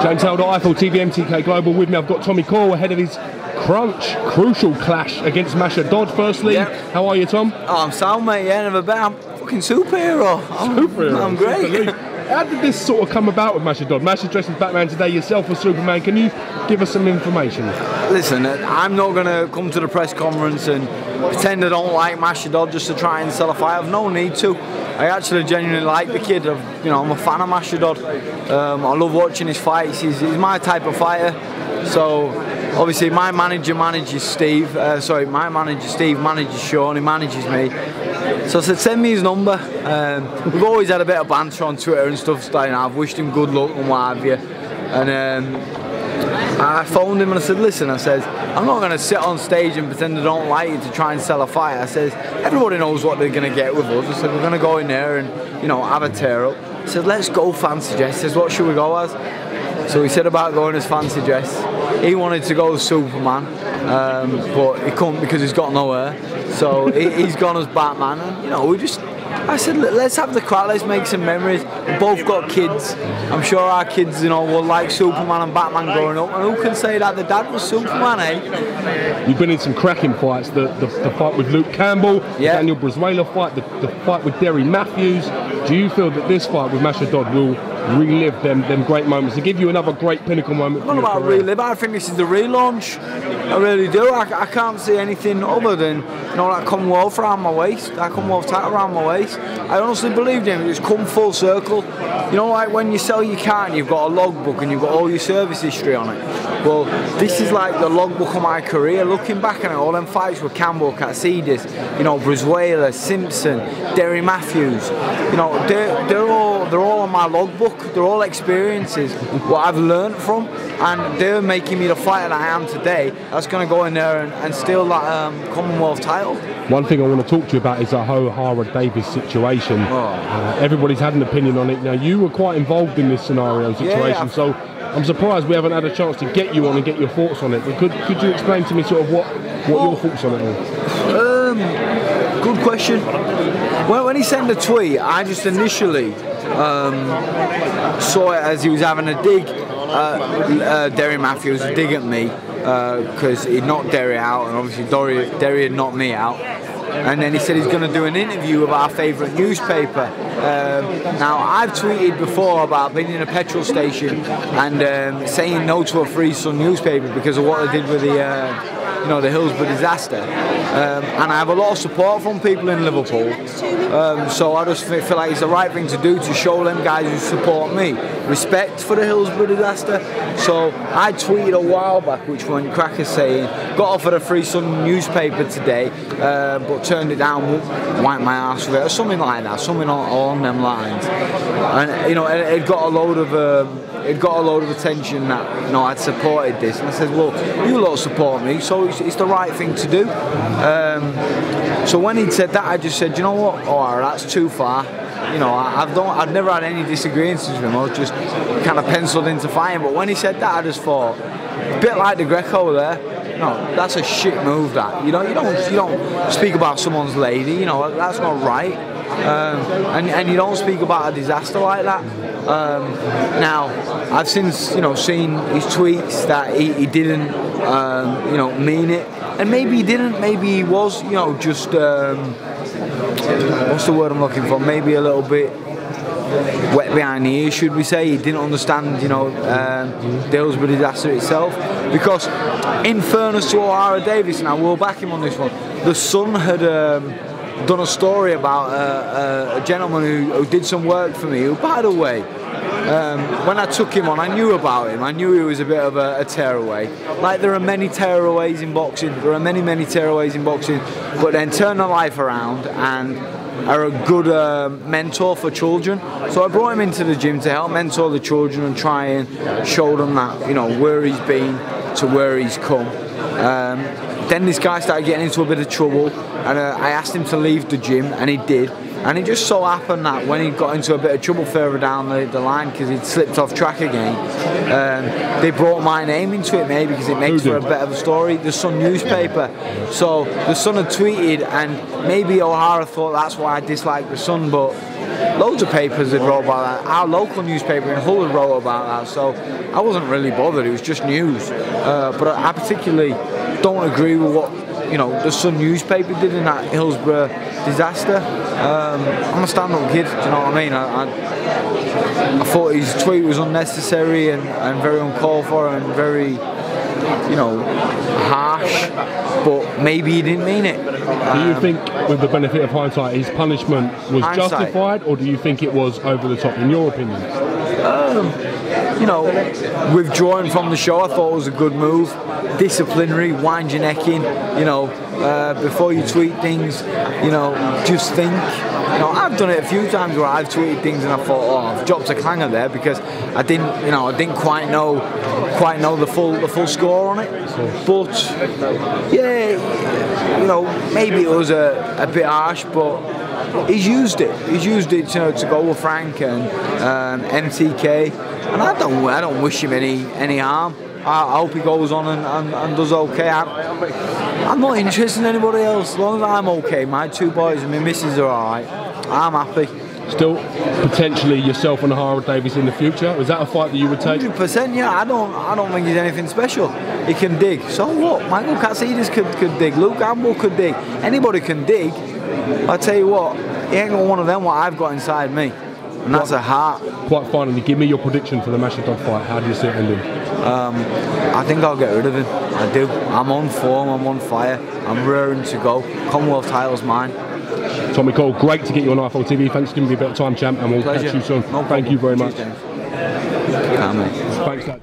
James Helder, Eiffel TV MTK Global. With me, I've got Tommy Coyle ahead of his crucial clash against Masha Dodd. Firstly, how are you, Tom? Oh, I'm sound, mate. Yeah, never better. I'm fucking superhero. I'm great. How did this sort of come about with Masha Dodd? Masha dressed as Batman today, yourself as Superman. Can you give us some information? Listen, I'm not going to come to the press conference and pretend I don't like Masha Dodd just to try and sell a fight. I've no need to. I actually genuinely like the kid. I'm a fan of Masha Dodd. I love watching his fights. He's my type of fighter. So obviously my manager manages Steve. My manager Steve manages Sean. He manages me. So I said, send me his number. We've always had a bit of banter on Twitter and stuff like that. I've wished him good luck and what have you. And I phoned him and I said, listen, I'm not going to sit on stage and pretend I don't like you to try and sell a fight. I said, everybody knows what they're going to get with us. I said, we're going to go in there and, have a tear up. I said, let's go fancy dress. He says, what should we go as? So he said about going as fancy dress. He wanted to go as Superman, but he couldn't because he's got no hair. So he's gone as Batman. And, I said, let's have the crack, let's make some memories. We've both got kids. I'm sure our kids, will like Superman and Batman growing up. And who can say that the dad was Superman, eh? You've been in some cracking fights. The fight with Luke Campbell, the Daniel Brazuela fight, the fight with Derry Matthews. Do you feel that this fight with Masha Dodd will relive them great moments to give you another great pinnacle moment? Not about relive. I think this is the relaunch. I really do. I can't see anything other than that Commonwealth around my waist, that Commonwealth title around my waist. I honestly believed in it. It's come full circle. Like when you sell your car and you've got a logbook and you've got all your service history on it. Well, this is like the logbook of my career. Looking back on it, all them fights with Campbell, Katsidis, Brazuela, Simpson, Derry Matthews. They're all on my logbook. They're all experiences what I've learned from, and they're making me the fighter that I am today. That's going to go in there and steal that Commonwealth title. One thing I want to talk to you about is the Ohara Davies situation. Everybody's had an opinion on it. Now, you were quite involved in this scenario situation, so I'm surprised we haven't had a chance to get you on and get your thoughts on it. But could you explain to me sort of what your thoughts on it are? Good question. Well, when he sent the tweet, I just initially saw it as he was having a dig. Derry Matthews a dig at me because he'd knocked Derry out, and obviously Derry had knocked me out. And then he said he's going to do an interview with our favourite newspaper. Now, I've tweeted before about being in a petrol station and saying no to a Free Sun newspaper because of what they did with the Hillsborough disaster. And I have a lot of support from people in Liverpool. So I just feel like it's the right thing to do to show them guys who support me respect for the Hillsborough disaster. So I tweeted a while back, which one Cracker's saying, got offered a Free Sun newspaper today, but turned it down, wiped my ass with it, or something like that, something along them lines. And it got a load of attention that I'd supported this, and I said, well, you lot support me, so it's the right thing to do. So when he'd said that, I just said, you know what, that's too far. I've never had any disagreements with him. I was just kind of penciled into fighting. But when he said that, I just thought, a bit like the Greco there. That's a shit move. That you don't speak about someone's lady. That's not right. And you don't speak about a disaster like that. Now, I've since seen his tweets that he didn't mean it, and maybe he didn't. Maybe he was just. What's the word I'm looking for? Maybe a little bit wet behind the ears, should we say. He didn't understand, the Hillsborough disaster itself. Because, in fairness to Ohara Davies, and I will back him on this one, the Sun had done a story about a gentleman who did some work for me, who, by the way, when I took him on, I knew about him. I knew he was a bit of a tearaway. Like, there are many tearaways in boxing. There are many tearaways in boxing. But then turn their life around and are a good mentor for children. So I brought him into the gym to help mentor the children and try and show them that, where he's been to where he's come. Then this guy started getting into a bit of trouble, and I asked him to leave the gym, and he did. And it just so happened that when he got into a bit of trouble further down the line because he'd slipped off track again, they brought my name into it, maybe because it makes for a bit of a story. The Sun newspaper. So the Sun had tweeted, and maybe O'Hara thought that's why I disliked the Sun, but loads of papers had wrote about that. Our local newspaper in Hull had wrote about that, so I wasn't really bothered. It was just news. But I particularly don't agree with what the Sun newspaper did in that Hillsborough disaster. I'm a stand-up kid, do you know what I mean? I thought his tweet was unnecessary and very uncalled for and very, harsh, but maybe he didn't mean it. Do you think, with the benefit of hindsight, his punishment was justified, or do you think it was over the top, in your opinion? Withdrawing from the show, I thought it was a good move. Disciplinary, wind your neck in, before you tweet things, just think. I've done it a few times where I've tweeted things and I thought, oh, I've dropped a clanger there because I didn't quite know the full score on it. But yeah, maybe it was a bit harsh, but he's used it. He's used it, to go with Frank and MTK, and I don't wish him any harm. I hope he goes on and does okay. I'm not interested in anybody else. As long as I'm okay, my two boys and my missus are alright, I'm happy. Still, potentially yourself and Ohara Davies in the future? Is that a fight that you would take? 100%, yeah. I don't think he's anything special. He can dig. So what? Michael Katsidis could dig. Luke Gamble could dig. Anybody can dig. I tell you what, he ain't got one of them what I've got inside me. And that's a heart. Quite finally, give me your prediction for the Mashadov fight. How do you see it ending? I think I'll get rid of him. I do. I'm on form, I'm on fire, I'm raring to go. Commonwealth title's mine. Tommy Coyle, great to get you on IFL TV. Thanks for giving me a bit of time, champ, and we'll catch you soon. No Thank you very much. Cheers, Thanks, Dad.